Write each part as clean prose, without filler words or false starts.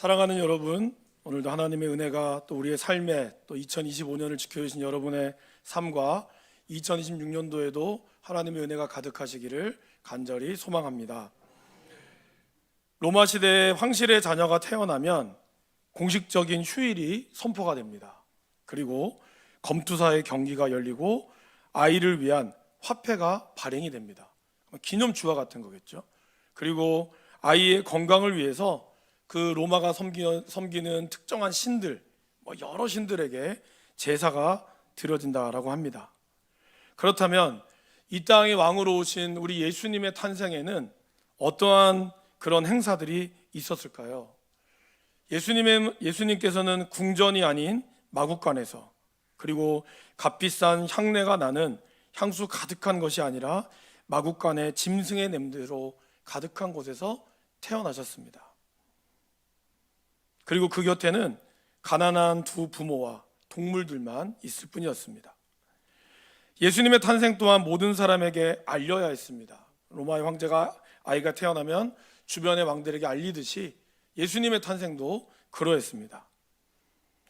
사랑하는 여러분, 오늘도 하나님의 은혜가 또 우리의 삶에 또 2025년을 지켜주신 여러분의 삶과 2026년도에도 하나님의 은혜가 가득하시기를 간절히 소망합니다. 로마 시대에 황실의 자녀가 태어나면 공식적인 휴일이 선포가 됩니다. 그리고 검투사의 경기가 열리고 아이를 위한 화폐가 발행이 됩니다. 기념주와 같은 거겠죠. 그리고 아이의 건강을 위해서 그 로마가 섬기는 특정한 신들, 여러 신들에게 제사가 드려진다라고 합니다. 그렇다면 이 땅의 왕으로 오신 우리 예수님의 탄생에는 어떠한 그런 행사들이 있었을까요? 예수님께서는 궁전이 아닌 마국간에서, 그리고 값비싼 향내가 나는 향수 가득한 것이 아니라 마국간의 짐승의 냄새로 가득한 곳에서 태어나셨습니다. 그리고 그 곁에는 가난한 두 부모와 동물들만 있을 뿐이었습니다. 예수님의 탄생 또한 모든 사람에게 알려야 했습니다. 로마의 황제가 아이가 태어나면 주변의 왕들에게 알리듯이 예수님의 탄생도 그러했습니다.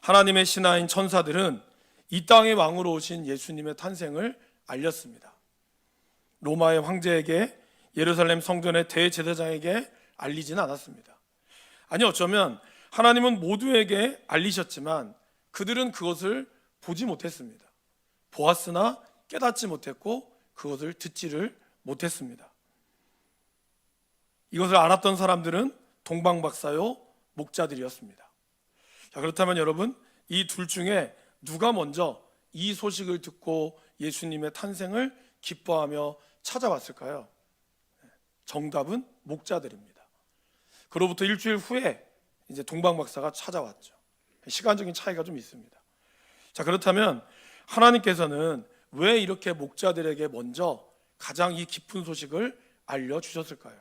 하나님의 신하인 천사들은 이 땅의 왕으로 오신 예수님의 탄생을 알렸습니다. 로마의 황제에게, 예루살렘 성전의 대제사장에게 알리지는 않았습니다. 아니, 어쩌면 하나님은 모두에게 알리셨지만 그들은 그것을 보지 못했습니다. 보았으나 깨닫지 못했고 그것을 듣지를 못했습니다. 이것을 알았던 사람들은 동방박사요 목자들이었습니다. 자, 그렇다면 여러분, 이 둘 중에 누가 먼저 이 소식을 듣고 예수님의 탄생을 기뻐하며 찾아왔을까요? 정답은 목자들입니다. 그로부터 일주일 후에 이제 동방박사가 찾아왔죠. 시간적인 차이가 좀 있습니다. 자, 그렇다면 하나님께서는 왜 이렇게 목자들에게 먼저 가장 이 깊은 소식을 알려주셨을까요?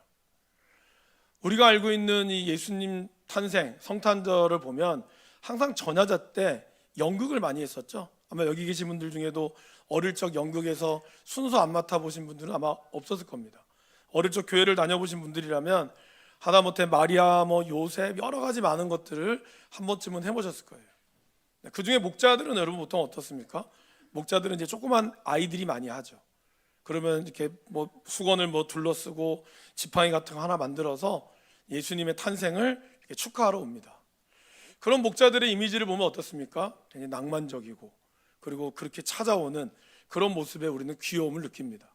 우리가 알고 있는 이 예수님 탄생 성탄절을 보면 항상 전야자 때 연극을 많이 했었죠. 아마 여기 계신 분들 중에도 어릴 적 연극에서 순서 안 맡아보신 분들은 아마 없었을 겁니다. 어릴 적 교회를 다녀보신 분들이라면 하다못해 마리아, 요셉, 여러 가지 많은 것들을 한 번쯤은 해보셨을 거예요. 그 중에 목자들은 여러분 보통 어떻습니까? 목자들은 이제 조그만 아이들이 많이 하죠. 그러면 이렇게 수건을 둘러쓰고 지팡이 같은 거 하나 만들어서 예수님의 탄생을 이렇게 축하하러 옵니다. 그런 목자들의 이미지를 보면 어떻습니까? 굉장히 낭만적이고, 그리고 그렇게 찾아오는 그런 모습에 우리는 귀여움을 느낍니다.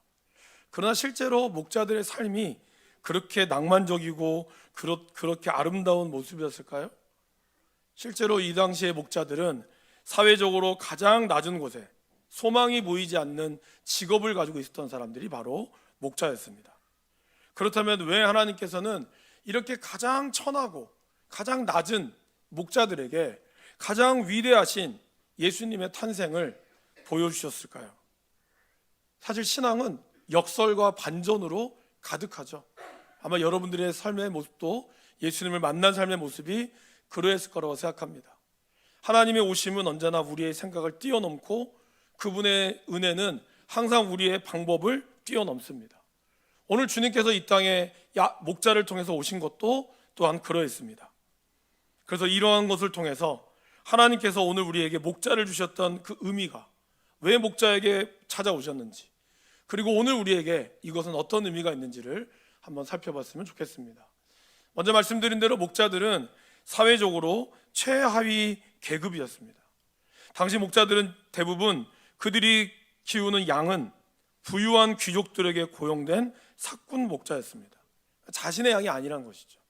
그러나 실제로 목자들의 삶이 그렇게 낭만적이고 그렇게 아름다운 모습이었을까요? 실제로 이 당시의 목자들은 사회적으로 가장 낮은 곳에 소망이 보이지 않는 직업을 가지고 있었던 사람들이 바로 목자였습니다. 그렇다면 왜 하나님께서는 이렇게 가장 천하고 가장 낮은 목자들에게 가장 위대하신 예수님의 탄생을 보여주셨을까요? 사실 신앙은 역설과 반전으로 가득하죠. 아마 여러분들의 삶의 모습도 예수님을 만난 삶의 모습이 그러했을 거라고 생각합니다. 하나님의 오심은 언제나 우리의 생각을 뛰어넘고 그분의 은혜는 항상 우리의 방법을 뛰어넘습니다. 오늘 주님께서 이 땅에 목자를 통해서 오신 것도 또한 그러했습니다. 그래서 이러한 것을 통해서 하나님께서 오늘 우리에게 목자를 주셨던 그 의미가, 왜 목자에게 찾아오셨는지, 그리고 오늘 우리에게 이것은 어떤 의미가 있는지를 한번 살펴봤으면 좋겠습니다. 먼저 말씀드린 대로 목자들은 사회적으로 최하위 계급이었습니다. 당시 목자들은 대부분 그들이 키우는 양은 부유한 귀족들에게 고용된 사꾼 목자였습니다. 자신의 양이 아니란 것이죠.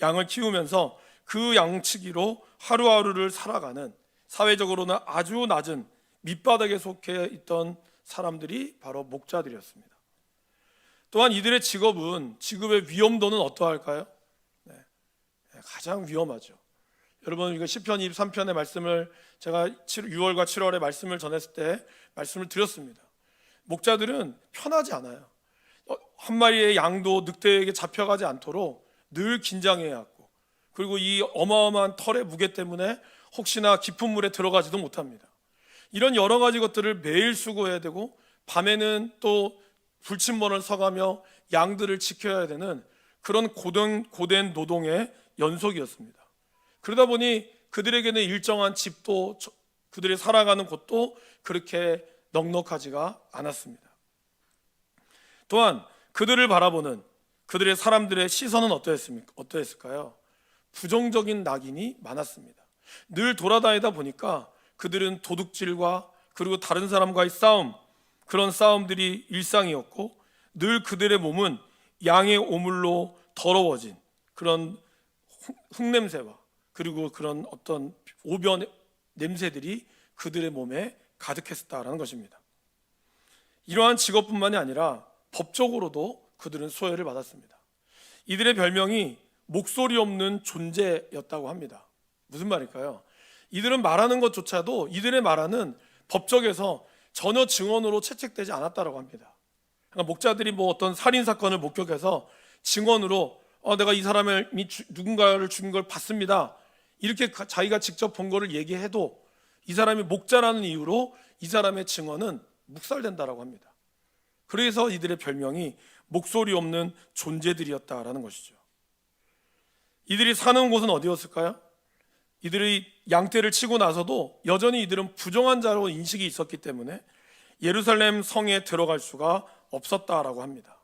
양을 키우면서 그 양치기로 하루하루를 살아가는, 사회적으로는 아주 낮은 밑바닥에 속해 있던 사람들이 바로 목자들이었습니다. 또한 이들의 직업의 위험도는 어떠할까요? 가장 위험하죠. 여러분, 이거 시편 23편의 말씀을 제가 6월과 7월에 말씀을 전했을 때 말씀을 드렸습니다. 목자들은 편하지 않아요. 한 마리의 양도 늑대에게 잡혀가지 않도록 늘 긴장해야 하고, 그리고 이 어마어마한 털의 무게 때문에 혹시나 깊은 물에 들어가지도 못합니다. 이런 여러 가지 것들을 매일 수고해야 되고, 밤에는 또 불침번을 서가며 양들을 지켜야 되는 그런 고된 노동의 연속이었습니다. 그러다 보니 그들에게는 일정한 집도 그들이 살아가는 곳도 그렇게 넉넉하지가 않았습니다. 또한 그들을 바라보는 그들의 사람들의 시선은 어떠했을까요? 부정적인 낙인이 많았습니다. 늘 돌아다니다 보니까 그들은 도둑질과 그리고 다른 사람과의 싸움, 그런 싸움들이 일상이었고, 늘 그들의 몸은 양의 오물로 더러워진 그런 흙냄새와 그리고 그런 어떤 오변 냄새들이 그들의 몸에 가득했었다라는 것입니다. 이러한 직업뿐만이 아니라 법적으로도 그들은 소외를 받았습니다. 이들의 별명이 목소리 없는 존재였다고 합니다. 무슨 말일까요? 이들은 말하는 것조차도 이들의 말하는 법정에서 전혀 증언으로 채택되지 않았다고 합니다. 그러니까 목자들이 뭐 어떤 살인 사건을 목격해서 증언으로 내가 이 사람이 누군가를 죽인 걸 봤습니다, 이렇게 자기가 직접 본 거를 얘기해도 이 사람이 목자라는 이유로 이 사람의 증언은 묵살된다라고 합니다. 그래서 이들의 별명이 목소리 없는 존재들이었다라는 것이죠. 이들이 사는 곳은 어디였을까요? 이들이 양떼를 치고 나서도 여전히 이들은 부정한 자로 인식이 있었기 때문에 예루살렘 성에 들어갈 수가 없었다라고 합니다.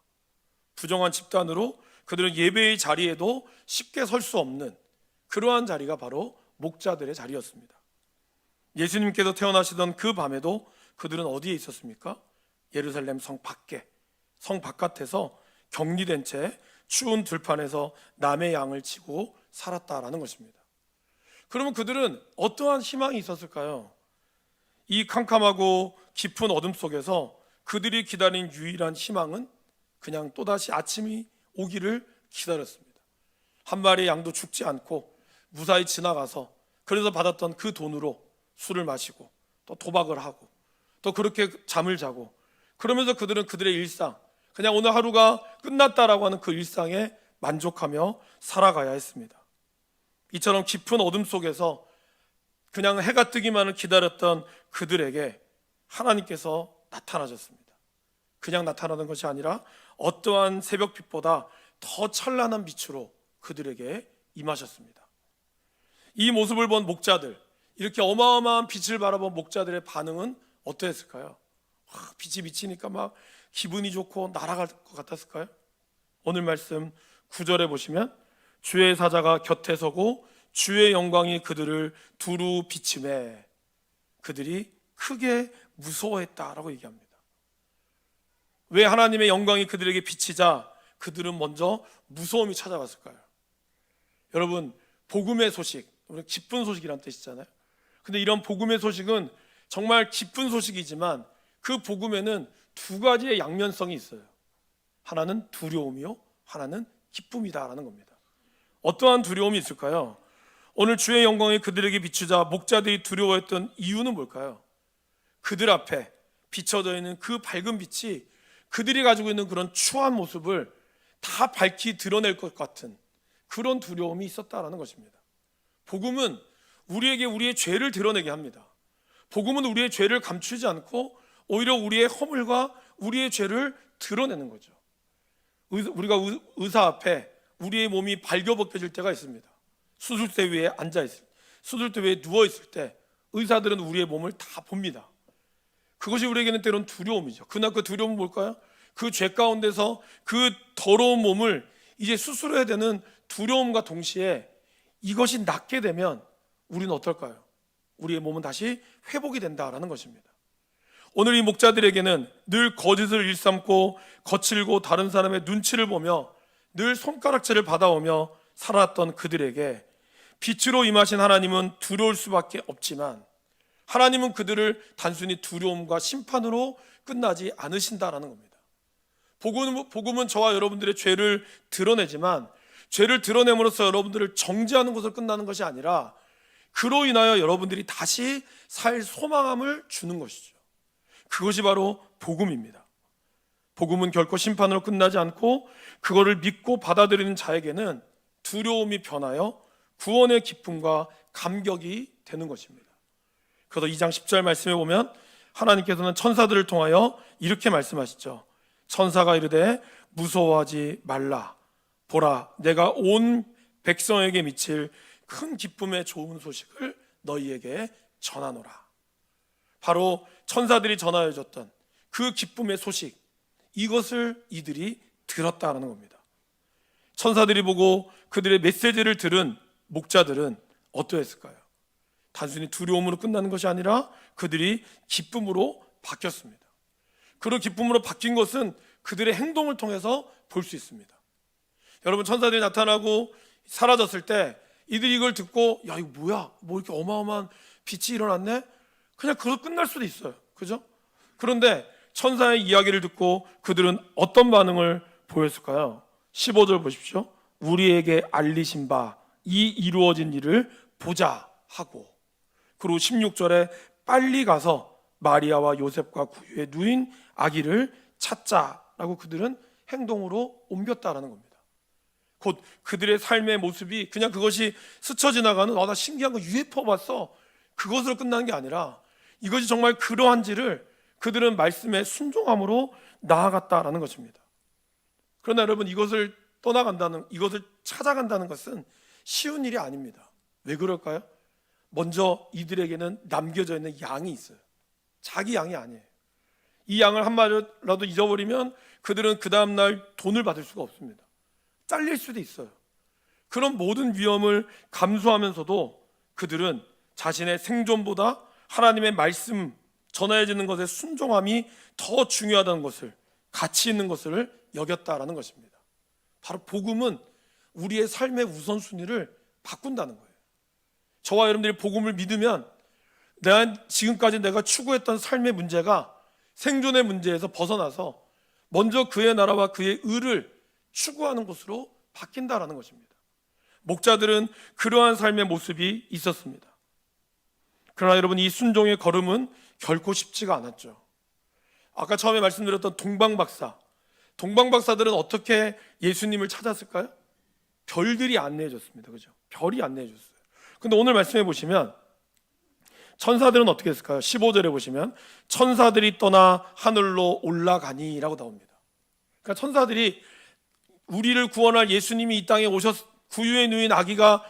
부정한 집단으로 그들은 예배의 자리에도 쉽게 설 수 없는 그러한 자리가 바로 목자들의 자리였습니다. 예수님께서 태어나시던 그 밤에도 그들은 어디에 있었습니까? 예루살렘 성 밖에, 성 바깥에서 격리된 채 추운 들판에서 남의 양을 치고 살았다라는 것입니다. 그러면 그들은 어떠한 희망이 있었을까요? 이 캄캄하고 깊은 어둠 속에서 그들이 기다린 유일한 희망은 그냥 또다시 아침이 오기를 기다렸습니다. 한 마리의 양도 죽지 않고 무사히 지나가서 그래서 받았던 그 돈으로 술을 마시고 또 도박을 하고 또 그렇게 잠을 자고, 그러면서 그들은 그들의 일상, 그냥 오늘 하루가 끝났다라고 하는 그 일상에 만족하며 살아가야 했습니다. 이처럼 깊은 어둠 속에서 그냥 해가 뜨기만을 기다렸던 그들에게 하나님께서 나타나셨습니다. 그냥 나타나는 것이 아니라 어떠한 새벽빛보다 더 찬란한 빛으로 그들에게 임하셨습니다. 이 모습을 본 목자들, 이렇게 어마어마한 빛을 바라본 목자들의 반응은 어떠했을까요? 빛이 비치니까 막 기분이 좋고 날아갈 것 같았을까요? 오늘 말씀 9절에 보시면 주의 사자가 곁에 서고 주의 영광이 그들을 두루 비침해 그들이 크게 무서워했다라고 얘기합니다. 왜 하나님의 영광이 그들에게 비치자 그들은 먼저 무서움이 찾아왔을까요? 여러분, 복음의 소식, 기쁜 소식이란 뜻이잖아요. 근데 이런 복음의 소식은 정말 기쁜 소식이지만 그 복음에는 두 가지의 양면성이 있어요. 하나는 두려움이요, 하나는 기쁨이다라는 겁니다. 어떠한 두려움이 있을까요? 오늘 주의 영광이 그들에게 비추자 목자들이 두려워했던 이유는 뭘까요? 그들 앞에 비춰져 있는 그 밝은 빛이 그들이 가지고 있는 그런 추한 모습을 다 밝히 드러낼 것 같은 그런 두려움이 있었다라는 것입니다. 복음은 우리에게 우리의 죄를 드러내게 합니다. 복음은 우리의 죄를 감추지 않고 오히려 우리의 허물과 우리의 죄를 드러내는 거죠. 우리가 의사 앞에 우리의 몸이 발겨벗겨질 때가 있습니다. 수술대 위에 앉아있을 때, 수술대 위에 누워있을 때 의사들은 우리의 몸을 다 봅니다. 그것이 우리에게는 때로는 두려움이죠. 그러나 그 두려움은 뭘까요? 그 죄 가운데서 그 더러운 몸을 이제 수술해야 되는 두려움과 동시에 이것이 낫게 되면 우리는 어떨까요? 우리의 몸은 다시 회복이 된다라는 것입니다. 오늘 이 목자들에게는 늘 거짓을 일삼고 거칠고 다른 사람의 눈치를 보며 늘 손가락질을 받아오며 살았던 그들에게 빛으로 임하신 하나님은 두려울 수밖에 없지만 하나님은 그들을 단순히 두려움과 심판으로 끝나지 않으신다라는 겁니다. 복음은 저와 여러분들의 죄를 드러내지만 죄를 드러냄으로써 여러분들을 정죄하는 것으로 끝나는 것이 아니라 그로 인하여 여러분들이 다시 살 소망함을 주는 것이죠. 그것이 바로 복음입니다. 복음은 결코 심판으로 끝나지 않고 그거를 믿고 받아들이는 자에게는 두려움이 변하여 구원의 기쁨과 감격이 되는 것입니다. 그래서 2장 10절 말씀에 보면 하나님께서는 천사들을 통하여 이렇게 말씀하시죠. 천사가 이르되 무서워하지 말라. 보라, 내가 온 백성에게 미칠 큰 기쁨의 좋은 소식을 너희에게 전하노라. 바로 천사들이 전하여 줬던 그 기쁨의 소식, 이것을 이들이 들었다는 겁니다. 천사들이 보고 그들의 메시지를 들은 목자들은 어떠했을까요? 단순히 두려움으로 끝나는 것이 아니라 그들이 기쁨으로 바뀌었습니다. 그런 기쁨으로 바뀐 것은 그들의 행동을 통해서 볼 수 있습니다. 여러분, 천사들이 나타나고 사라졌을 때 이들이 이걸 듣고 야, 이거 뭐야? 뭐 이렇게 어마어마한 빛이 일어났네? 그냥 그거 끝날 수도 있어요. 그죠? 그런데 천사의 이야기를 듣고 그들은 어떤 반응을 보였을까요? 15절 보십시오. 우리에게 알리신 바 이 이루어진 일을 보자 하고, 그리고 16절에 빨리 가서 마리아와 요셉과 구유에 누인 아기를 찾자라고 그들은 행동으로 옮겼다라는 겁니다. 곧 그들의 삶의 모습이 그냥 그것이 스쳐 지나가는 나 신기한 거 UFO 봤어, 그것으로 끝나는 게 아니라 이것이 정말 그러한지를 그들은 말씀에 순종함으로 나아갔다라는 것입니다. 그러나 여러분, 이것을 떠나간다는, 이것을 찾아간다는 것은 쉬운 일이 아닙니다. 왜 그럴까요? 먼저 이들에게는 남겨져 있는 양이 있어요. 자기 양이 아니에요. 이 양을 한 마리라도 잊어버리면 그들은 그 다음날 돈을 받을 수가 없습니다. 잘릴 수도 있어요. 그런 모든 위험을 감수하면서도 그들은 자신의 생존보다 하나님의 말씀 전해지는 것에 순종함이 더 중요하다는 것을, 가치 있는 것을 여겼다라는 것입니다. 바로 복음은 우리의 삶의 우선순위를 바꾼다는 거예요. 저와 여러분들이 복음을 믿으면 지금까지 내가 추구했던 삶의 문제가 생존의 문제에서 벗어나서 먼저 그의 나라와 그의 의를 추구하는 것으로 바뀐다라는 것입니다. 목자들은 그러한 삶의 모습이 있었습니다. 그러나 여러분, 이 순종의 걸음은 결코 쉽지가 않았죠. 아까 처음에 말씀드렸던 동방박사들은 어떻게 예수님을 찾았을까요? 별들이 안내해 줬습니다. 그죠? 별이 안내해 줬어요. 근데 오늘 말씀해 보시면 천사들은 어떻게 했을까요? 15절에 보시면 천사들이 떠나 하늘로 올라가니라고 나옵니다. 그러니까 천사들이 우리를 구원할 예수님이 이 땅에 구유에 누인 아기가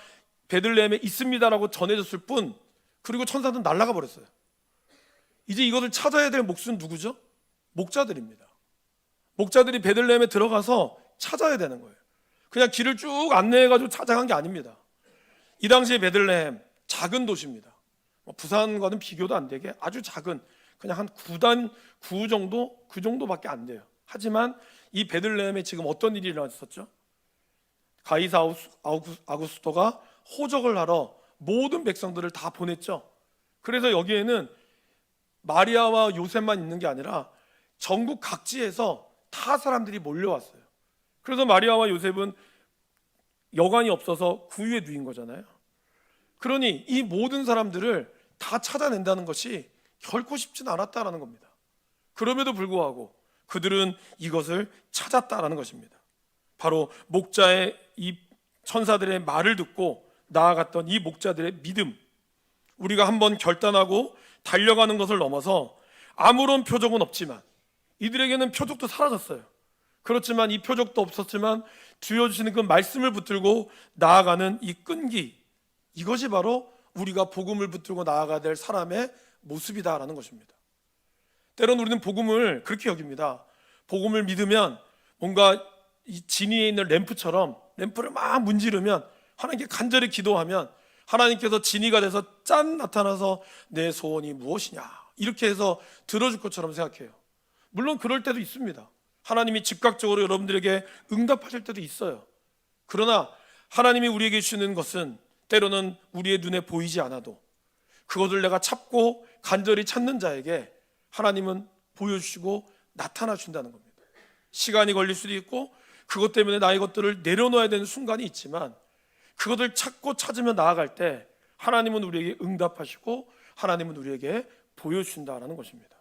베들레헴에 있습니다라고 전해줬을 뿐, 그리고 천사들은 날아가 버렸어요. 이제 이것을 찾아야 될 몫은 누구죠? 목자들입니다. 목자들이 베들레헴에 들어가서 찾아야 되는 거예요. 그냥 길을 쭉 안내해가지고 찾아간 게 아닙니다. 이 당시에 베들레헴 작은 도시입니다. 부산과는 비교도 안 되게 아주 작은, 그냥 한 9 정도, 그 정도밖에 안 돼요. 하지만 이 베들레헴에 지금 어떤 일이 일어났었죠? 가이사 아구스토가 호적을 하러 모든 백성들을 다 보냈죠. 그래서 여기에는 마리아와 요셉만 있는 게 아니라 전국 각지에서 다 사람들이 몰려왔어요. 그래서 마리아와 요셉은 여관이 없어서 구유에 누인 거잖아요. 그러니 이 모든 사람들을 다 찾아낸다는 것이 결코 쉽진 않았다라는 겁니다. 그럼에도 불구하고 그들은 이것을 찾았다라는 것입니다. 바로 목자의 이 천사들의 말을 듣고 나아갔던 이 목자들의 믿음, 우리가 한번 결단하고 달려가는 것을 넘어서 아무런 표적은 없지만, 이들에게는 표적도 사라졌어요. 그렇지만 이 표적도 없었지만 주여 주시는 그 말씀을 붙들고 나아가는 이 끈기, 이것이 바로 우리가 복음을 붙들고 나아가야 될 사람의 모습이다라는 것입니다. 때로는 우리는 복음을 그렇게 여깁니다. 복음을 믿으면 뭔가 이 진위에 있는 램프처럼 램프를 막 문지르면, 하나님께 간절히 기도하면 하나님께서 진위가 돼서 짠 나타나서 내 소원이 무엇이냐 이렇게 해서 들어줄 것처럼 생각해요. 물론 그럴 때도 있습니다. 하나님이 즉각적으로 여러분들에게 응답하실 때도 있어요. 그러나 하나님이 우리에게 주시는 것은 때로는 우리의 눈에 보이지 않아도 그것을 내가 찾고 간절히 찾는 자에게 하나님은 보여주시고 나타나 준다는 겁니다. 시간이 걸릴 수도 있고 그것 때문에 나의 것들을 내려놓아야 되는 순간이 있지만, 그것을 찾고 찾으며 나아갈 때 하나님은 우리에게 응답하시고 하나님은 우리에게 보여주신다는 것입니다.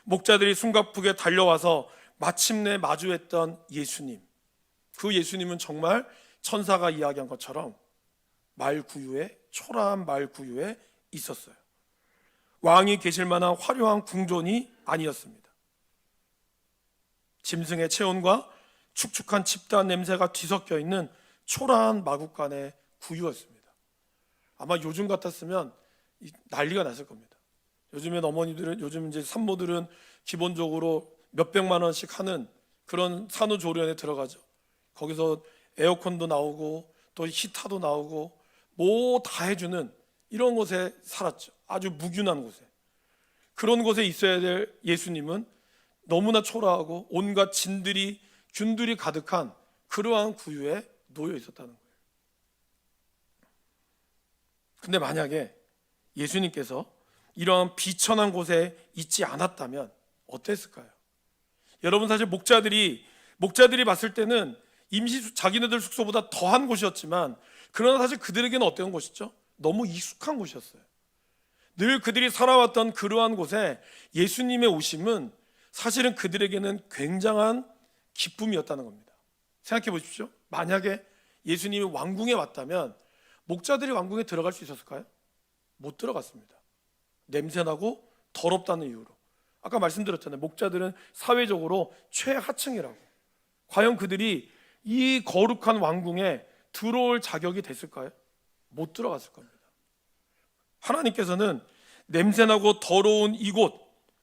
목자들이 숨가쁘게 달려와서 마침내 마주했던 예수님, 그 예수님은 정말 천사가 이야기한 것처럼 말구유에, 초라한 말구유에 있었어요. 왕이 계실 만한 화려한 궁전이 아니었습니다. 짐승의 체온과 축축한 집단 냄새가 뒤섞여 있는 초라한 마구간의 구유였습니다. 아마 요즘 같았으면 난리가 났을 겁니다. 요즘엔 어머니들은, 요즘 이제 산모들은 기본적으로 몇백만 원씩 하는 그런 산후조리원에 들어가죠. 거기서 에어컨도 나오고 또 히터도 나오고 뭐 다 해주는 이런 곳에 살았죠. 아주 무균한 곳에. 그런 곳에 있어야 될 예수님은 너무나 초라하고 온갖 진들이 균들이 가득한 그러한 구유에 놓여 있었다는 거예요. 근데 만약에 예수님께서 이러한 비천한 곳에 있지 않았다면 어땠을까요? 여러분, 사실 목자들이 봤을 때는 자기네들 숙소보다 더한 곳이었지만, 그러나 사실 그들에게는 어떤 곳이죠? 너무 익숙한 곳이었어요. 늘 그들이 살아왔던 그러한 곳에 예수님의 오심은 사실은 그들에게는 굉장한 기쁨이었다는 겁니다. 생각해 보십시오. 만약에 예수님이 왕궁에 왔다면 목자들이 왕궁에 들어갈 수 있었을까요? 못 들어갔습니다. 냄새나고 더럽다는 이유로. 아까 말씀드렸잖아요. 목자들은 사회적으로 최하층이라고. 과연 그들이 이 거룩한 왕궁에 들어올 자격이 됐을까요? 못 들어갔을 겁니다. 하나님께서는 냄새나고 더러운 이곳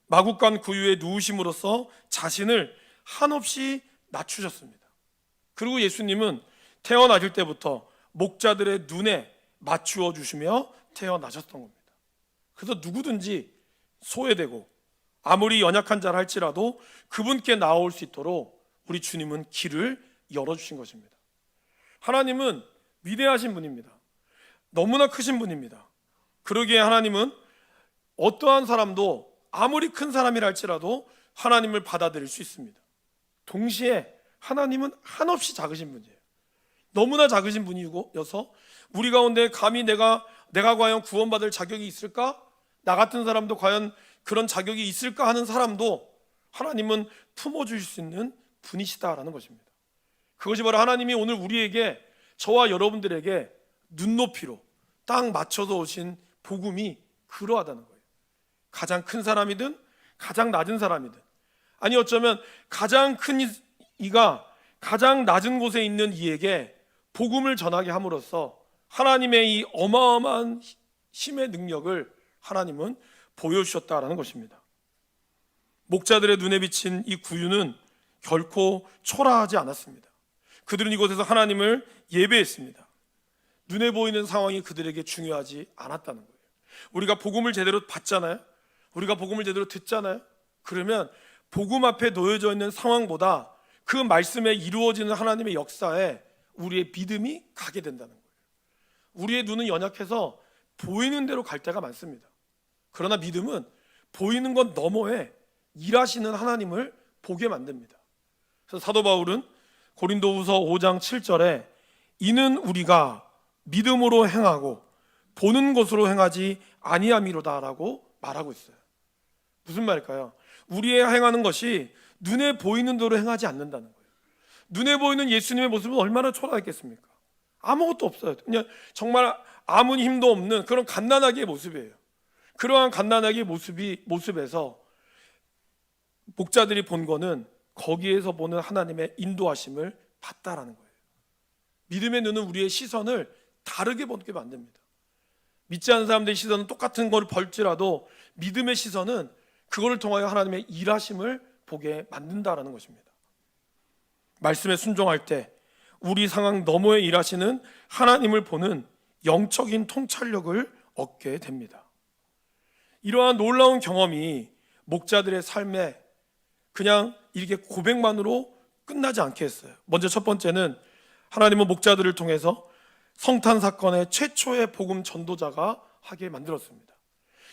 마구간 구유에 누우심으로써 자신을 한없이 낮추셨습니다. 그리고 예수님은 태어나실 때부터 목자들의 눈에 맞추어 주시며 태어나셨던 겁니다. 그래서 누구든지 소외되고 아무리 연약한 자라 할지라도 그분께 나올 수 있도록 우리 주님은 길을 열어주신 것입니다. 하나님은 위대하신 분입니다. 너무나 크신 분입니다. 그러기에 하나님은 어떠한 사람도 아무리 큰 사람이라 할지라도 하나님을 받아들일 수 있습니다. 동시에 하나님은 한없이 작으신 분이에요. 너무나 작으신 분이어서 우리 가운데 감히 내가 과연 구원받을 자격이 있을까? 나 같은 사람도 과연 그런 자격이 있을까 하는 사람도 하나님은 품어주실 수 있는 분이시다라는 것입니다. 그것이 바로 하나님이 오늘 우리에게, 저와 여러분들에게 눈높이로 딱 맞춰서 오신 복음이 그러하다는 거예요. 가장 큰 사람이든 가장 낮은 사람이든, 아니 어쩌면 가장 큰 이가 가장 낮은 곳에 있는 이에게 복음을 전하게 함으로써 하나님의 이 어마어마한 힘의 능력을 하나님은 보여주셨다라는 것입니다. 목자들의 눈에 비친 이 구유는 결코 초라하지 않았습니다. 그들은 이곳에서 하나님을 예배했습니다. 눈에 보이는 상황이 그들에게 중요하지 않았다는 거예요. 우리가 복음을 제대로 받잖아요. 우리가 복음을 제대로 듣잖아요. 그러면 복음 앞에 놓여져 있는 상황보다 그 말씀에 이루어지는 하나님의 역사에 우리의 믿음이 가게 된다는 거예요. 우리의 눈은 연약해서 보이는 대로 갈 때가 많습니다. 그러나 믿음은 보이는 것 너머에 일하시는 하나님을 보게 만듭니다. 그래서 사도 바울은 고린도후서 5장 7절에 이는 우리가 믿음으로 행하고 보는 것으로 행하지 아니함이로다라고 말하고 있어요. 무슨 말일까요? 우리의 행하는 것이 눈에 보이는 대로 행하지 않는다는 거예요. 눈에 보이는 예수님의 모습은 얼마나 초라했겠습니까? 아무것도 없어요. 그냥 정말 아무 힘도 없는 그런 갓난아기의 모습이에요. 그러한 갓난아기의 모습에서 목자들이 본 거는 거기에서 보는 하나님의 인도하심을 봤다라는 거예요. 믿음의 눈은 우리의 시선을 다르게 보게 만듭니다. 믿지 않는 사람들의 시선은 똑같은 걸 볼지라도 믿음의 시선은 그거를 통하여 하나님의 일하심을 보게 만든다라는 것입니다. 말씀에 순종할 때 우리 상황 너머에 일하시는 하나님을 보는 영적인 통찰력을 얻게 됩니다. 이러한 놀라운 경험이 목자들의 삶에 그냥 이렇게 고백만으로 끝나지 않게 했어요. 먼저 첫 번째는 하나님은 목자들을 통해서 성탄 사건의 최초의 복음 전도자가 하게 만들었습니다.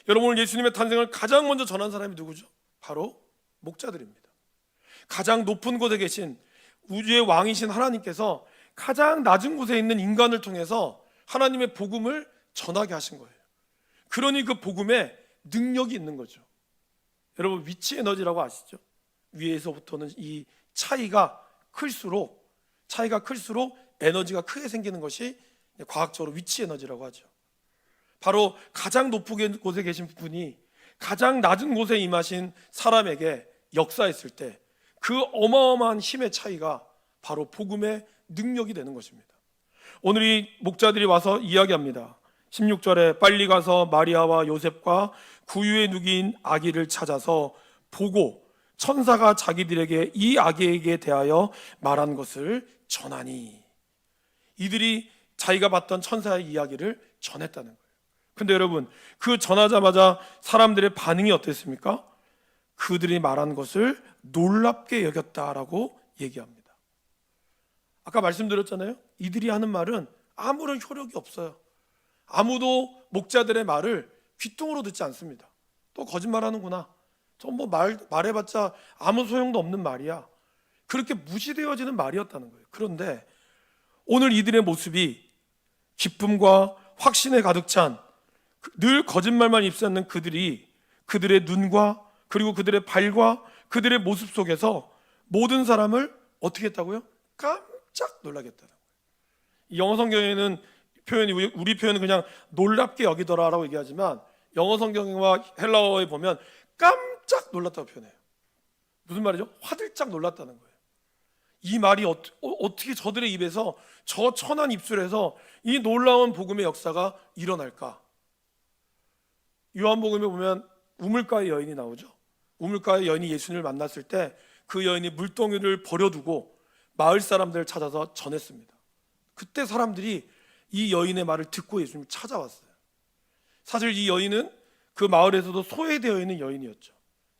여러분, 오늘 예수님의 탄생을 가장 먼저 전한 사람이 누구죠? 바로 목자들입니다. 가장 높은 곳에 계신 우주의 왕이신 하나님께서 가장 낮은 곳에 있는 인간을 통해서 하나님의 복음을 전하게 하신 거예요. 그러니 그 복음에 능력이 있는 거죠. 여러분, 위치 에너지라고 아시죠? 위에서부터는 이 차이가 클수록 에너지가 크게 생기는 것이 과학적으로 위치 에너지라고 하죠. 바로 가장 높은 곳에 계신 분이 가장 낮은 곳에 임하신 사람에게 역사했을 때 그 어마어마한 힘의 차이가 바로 복음의 능력이 되는 것입니다. 오늘 이 목자들이 와서 이야기합니다. 16절에 빨리 가서 마리아와 요셉과 구유에 누긴 아기를 찾아서 보고 천사가 자기들에게 이 아기에게 대하여 말한 것을 전하니, 이들이 자기가 봤던 천사의 이야기를 전했다는 거예요. 근데 여러분, 그 전하자마자 사람들의 반응이 어땠습니까? 그들이 말한 것을 놀랍게 여겼다라고 얘기합니다. 아까 말씀드렸잖아요. 이들이 하는 말은 아무런 효력이 없어요. 아무도 목자들의 말을 귀뚱으로 듣지 않습니다. 또 거짓말하는구나, 저 뭐 말해봤자 아무 소용도 없는 말이야, 그렇게 무시되어지는 말이었다는 거예요. 그런데 오늘 이들의 모습이 기쁨과 확신에 가득 찬, 늘 거짓말만 입수하는 그들이 그들의 눈과 그리고 그들의 발과 그들의 모습 속에서 모든 사람을 어떻게 했다고요? 깜짝 놀라게 했다는 거예요. 영어 성경에는 표현이, 우리 표현은 그냥 놀랍게 여기더라라고 얘기하지만 영어 성경과 헬라어에 보면 깜짝 놀랐다고 표현해요. 무슨 말이죠? 화들짝 놀랐다는 거예요. 이 말이 어떻게 저들의 입에서, 저 천한 입술에서 이 놀라운 복음의 역사가 일어날까? 요한복음에 보면 우물가의 여인이 나오죠. 우물가의 여인이 예수님을 만났을 때 그 여인이 물동이를 버려두고 마을 사람들을 찾아서 전했습니다. 그때 사람들이 이 여인의 말을 듣고 예수님을 찾아왔어요. 사실 이 여인은 그 마을에서도 소외되어 있는 여인이었죠.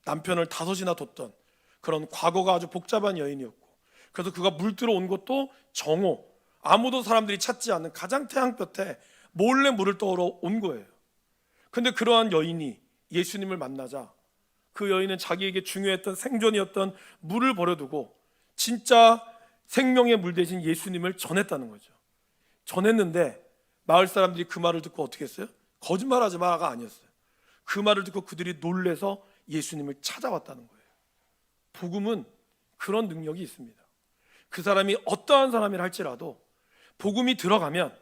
남편을 5이나 뒀던 그런 과거가 아주 복잡한 여인이었고, 그래서 그가 물들어 온 것도 정오, 아무도 사람들이 찾지 않는 가장 태양볕에 몰래 물을 떠오러 온 거예요. 근데 그러한 여인이 예수님을 만나자 그 여인은 자기에게 중요했던 생존이었던 물을 버려두고 진짜 생명의 물 대신 예수님을 전했다는 거죠. 전했는데 마을 사람들이 그 말을 듣고 어떻게 했어요? 거짓말하지 마가 아니었어요. 그 말을 듣고 그들이 놀래서 예수님을 찾아왔다는 거예요. 복음은 그런 능력이 있습니다. 그 사람이 어떠한 사람이라 할지라도 복음이 들어가면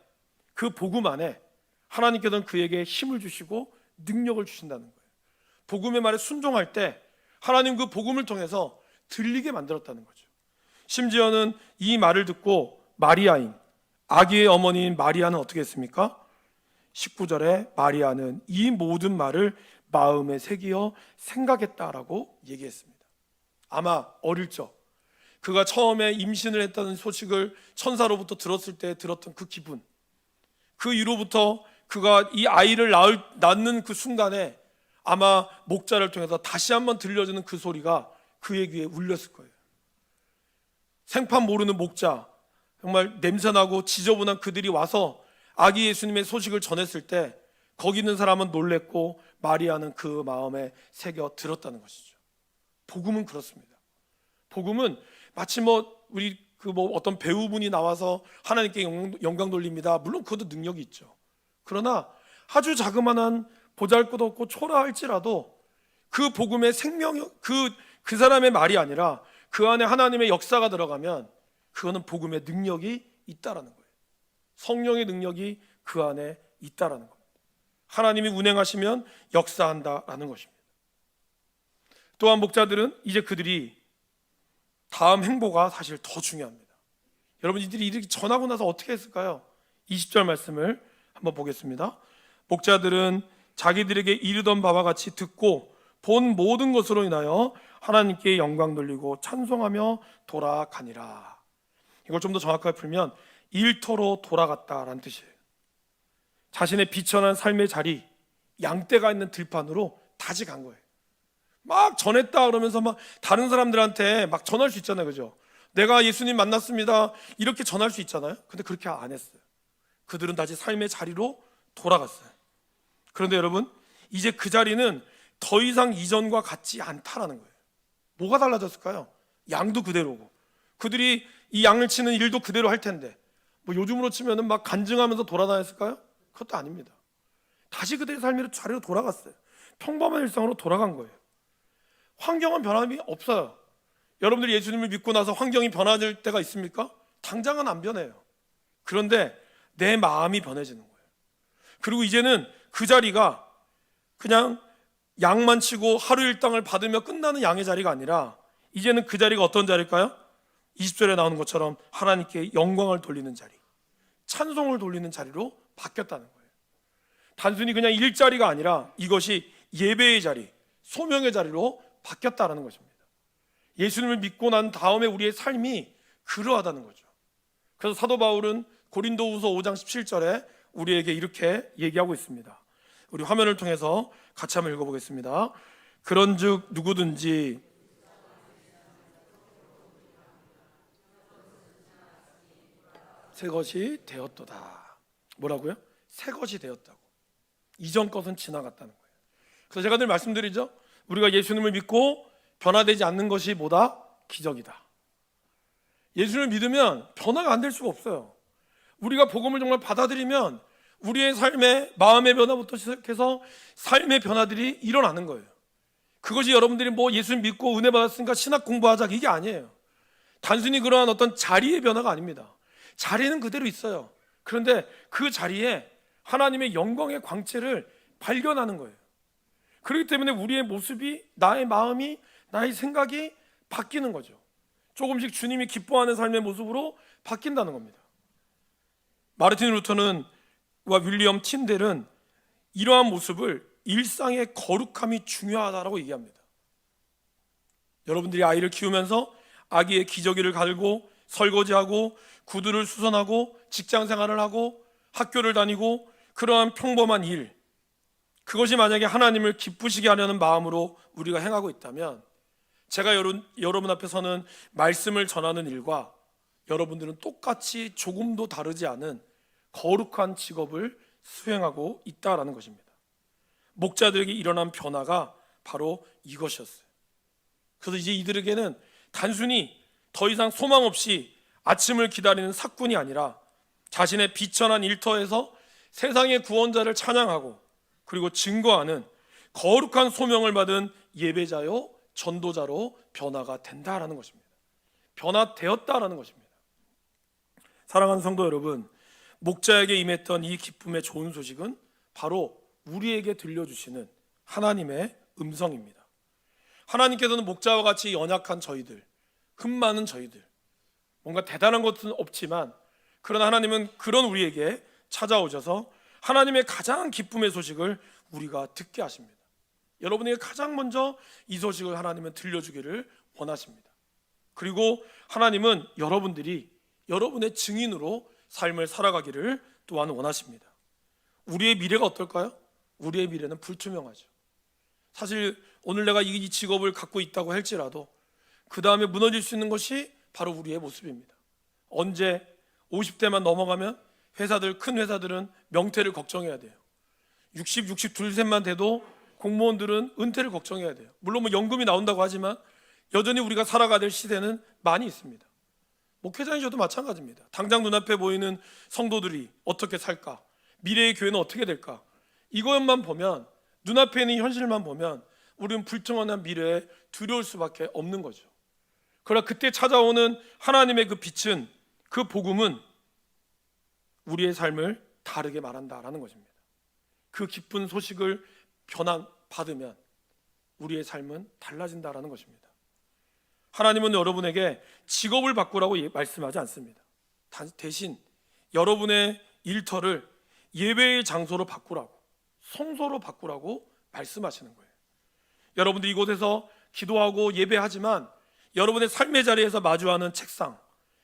그 복음 안에 하나님께서는 그에게 힘을 주시고 능력을 주신다는 거예요. 복음의 말에 순종할 때 하나님 그 복음을 통해서 들리게 만들었다는 거죠. 심지어는 이 말을 듣고 마리아인, 아기의 어머니인 마리아는 어떻게 했습니까? 19절에 마리아는 이 모든 말을 마음에 새기어 생각했다라고 얘기했습니다. 아마 어릴 적 그가 처음에 임신을 했다는 소식을 천사로부터 들었을 때 들었던 그 기분, 그 이후로부터 그가 이 아이를 낳는 그 순간에 아마 목자를 통해서 다시 한번 들려주는 그 소리가 그의 귀에 울렸을 거예요. 생판 모르는 목자, 정말 냄새나고 지저분한 그들이 와서 아기 예수님의 소식을 전했을 때 거기 있는 사람은 놀랬고 마리아는 그 마음에 새겨 들었다는 것이죠. 복음은 그렇습니다. 복음은 마치 우리 어떤 배우분이 나와서 하나님께 영광 돌립니다, 물론 그것도 능력이 있죠. 그러나 아주 자그마한 보잘것없고 초라할지라도 그 복음의 생명, 그 사람의 말이 아니라 그 안에 하나님의 역사가 들어가면 그거는 복음의 능력이 있다라는 거예요. 성령의 능력이 그 안에 있다라는 겁니다. 하나님이 운행하시면 역사한다라는 것입니다. 또한 목자들은 이제 그들이 다음 행보가 사실 더 중요합니다. 여러분, 이들이 이렇게 전하고 나서 어떻게 했을까요? 20절 말씀을 한번 보겠습니다. 목자들은 자기들에게 이르던 바와 같이 듣고 본 모든 것으로 인하여 하나님께 영광 돌리고 찬송하며 돌아가니라. 이걸 좀 더 정확하게 풀면 일터로 돌아갔다라는 뜻이에요. 자신의 비천한 삶의 자리, 양떼가 있는 들판으로 다시 간 거예요. 막 전했다 그러면서 막 다른 사람들한테 막 전할 수 있잖아요, 그죠? 내가 예수님 만났습니다 이렇게 전할 수 있잖아요. 근데 그렇게 안 했어요. 그들은 다시 삶의 자리로 돌아갔어요. 그런데 여러분, 이제 그 자리는 더 이상 이전과 같지 않다라는 거예요. 뭐가 달라졌을까요? 양도 그대로고 그들이 이 양을 치는 일도 그대로 할 텐데 요즘으로 치면은 막 간증하면서 돌아다녔을까요? 그것도 아닙니다. 다시 그들의 삶의 자리로 돌아갔어요. 평범한 일상으로 돌아간 거예요. 환경은 변함이 없어요. 여러분들이 예수님을 믿고 나서 환경이 변화될 때가 있습니까? 당장은 안 변해요. 그런데 내 마음이 변해지는 거예요. 그리고 이제는 그 자리가 그냥 양만 치고 하루 일당을 받으며 끝나는 양의 자리가 아니라 이제는 그 자리가 어떤 자리일까요? 20절에 나오는 것처럼 하나님께 영광을 돌리는 자리, 찬송을 돌리는 자리로 바뀌었다는 거예요. 단순히 그냥 일자리가 아니라 이것이 예배의 자리, 소명의 자리로 바뀌었다라는 것입니다. 예수님을 믿고 난 다음에 우리의 삶이 그러하다는 거죠. 그래서 사도 바울은 고린도후서 5장 17절에 우리에게 이렇게 얘기하고 있습니다. 우리 화면을 통해서 같이 한번 읽어보겠습니다. 그런즉 누구든지 새 것이 되었도다. 뭐라고요? 새 것이 되었다고. 이전 것은 지나갔다는 거예요. 그래서 제가 늘 말씀드리죠. 우리가 예수님을 믿고 변화되지 않는 것이 뭐다? 기적이다. 예수님을 믿으면 변화가 안 될 수가 없어요. 우리가 복음을 정말 받아들이면 우리의 삶의 마음의 변화부터 시작해서 삶의 변화들이 일어나는 거예요. 그것이 여러분들이 뭐 예수님 믿고 은혜 받았으니까 신학 공부하자 이게 아니에요. 단순히 그러한 어떤 자리의 변화가 아닙니다. 자리는 그대로 있어요. 그런데 그 자리에 하나님의 영광의 광채를 발견하는 거예요. 그렇기 때문에 우리의 모습이, 나의 마음이, 나의 생각이 바뀌는 거죠. 조금씩 주님이 기뻐하는 삶의 모습으로 바뀐다는 겁니다. 마르틴 루터는 와 윌리엄 틴델은 이러한 모습을 일상의 거룩함이 중요하다고 얘기합니다. 여러분들이 아이를 키우면서 아기의 기저귀를 갈고 설거지하고 구두를 수선하고 직장 생활을 하고 학교를 다니고 그러한 평범한 일, 그것이 만약에 하나님을 기쁘시게 하려는 마음으로 우리가 행하고 있다면 제가 여러분 앞에서는 말씀을 전하는 일과 여러분들은 똑같이 조금도 다르지 않은 거룩한 직업을 수행하고 있다라는 것입니다. 목자들에게 일어난 변화가 바로 이것이었어요. 그래서 이제 이들에게는 단순히 더 이상 소망 없이 아침을 기다리는 삭군이 아니라 자신의 비천한 일터에서 세상의 구원자를 찬양하고 그리고 증거하는 거룩한 소명을 받은 예배자요 전도자로 변화가 된다라는 것입니다. 변화되었다라는 것입니다. 사랑하는 성도 여러분, 목자에게 임했던 이 기쁨의 좋은 소식은 바로 우리에게 들려주시는 하나님의 음성입니다. 하나님께서는 목자와 같이 연약한 저희들, 흠 많은 저희들, 뭔가 대단한 것은 없지만 그러나 하나님은 그런 우리에게 찾아오셔서 하나님의 가장 기쁨의 소식을 우리가 듣게 하십니다. 여러분에게 가장 먼저 이 소식을 하나님은 들려주기를 원하십니다. 그리고 하나님은 여러분들이 여러분의 증인으로 삶을 살아가기를 또한 원하십니다. 우리의 미래가 어떨까요? 우리의 미래는 불투명하죠. 사실 오늘 내가 이 직업을 갖고 있다고 할지라도 그 다음에 무너질 수 있는 것이 바로 우리의 모습입니다. 언제 50대만 넘어가면 큰 회사들은 명퇴를 걱정해야 돼요. 60 둘셋만 돼도 공무원들은 은퇴를 걱정해야 돼요. 물론 뭐 연금이 나온다고 하지만 여전히 우리가 살아가야 될 시대는 많이 있습니다. 목회자이셔도 마찬가지입니다. 당장 눈앞에 보이는 성도들이 어떻게 살까? 미래의 교회는 어떻게 될까? 이것만 보면, 눈앞에 있는 현실만 보면 우리는 불투명한 미래에 두려울 수밖에 없는 거죠. 그러나 그때 찾아오는 하나님의 그 빛은, 그 복음은 우리의 삶을 다르게 말한다라는 것입니다. 그 기쁜 소식을 받으면 우리의 삶은 달라진다라는 것입니다. 하나님은 여러분에게 직업을 바꾸라고 말씀하지 않습니다. 대신 여러분의 일터를 예배의 장소로 바꾸라고, 성소로 바꾸라고 말씀하시는 거예요. 여러분들이 이곳에서 기도하고 예배하지만 여러분의 삶의 자리에서 마주하는 책상,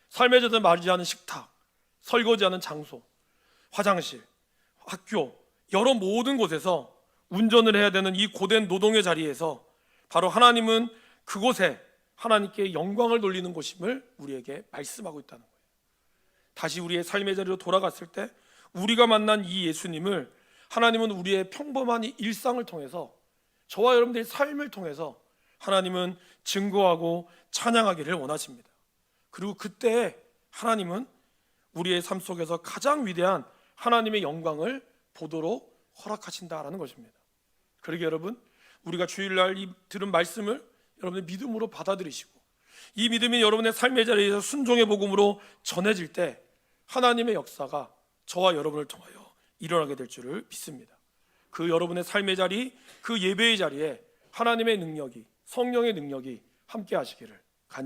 삶의 자리에서 마주하는 식탁, 설거지하는 장소, 화장실, 학교, 여러 모든 곳에서 운전을 해야 되는 이 고된 노동의 자리에서 바로 하나님은 그곳에 하나님께 영광을 돌리는 곳임을 우리에게 말씀하고 있다는 거예요. 다시 우리의 삶의 자리로 돌아갔을 때 우리가 만난 이 예수님을 하나님은 우리의 평범한 일상을 통해서, 저와 여러분들의 삶을 통해서 하나님은 증거하고 찬양하기를 원하십니다. 그리고 그때 하나님은 우리의 삶 속에서 가장 위대한 하나님의 영광을 보도록 허락하신다라는 것입니다. 그러게 여러분, 우리가 주일날 이 들은 말씀을 여러분의 믿음으로 받아들이시고 이 믿음이 여러분의 삶의 자리에서 순종의 복음으로 전해질 때 하나님의 역사가 저와 여러분을 통하여 일어나게 될 줄을 믿습니다. 그 여러분의 삶의 자리, 그 예배의 자리에 하나님의 능력이, 성령의 능력이 함께 하시기를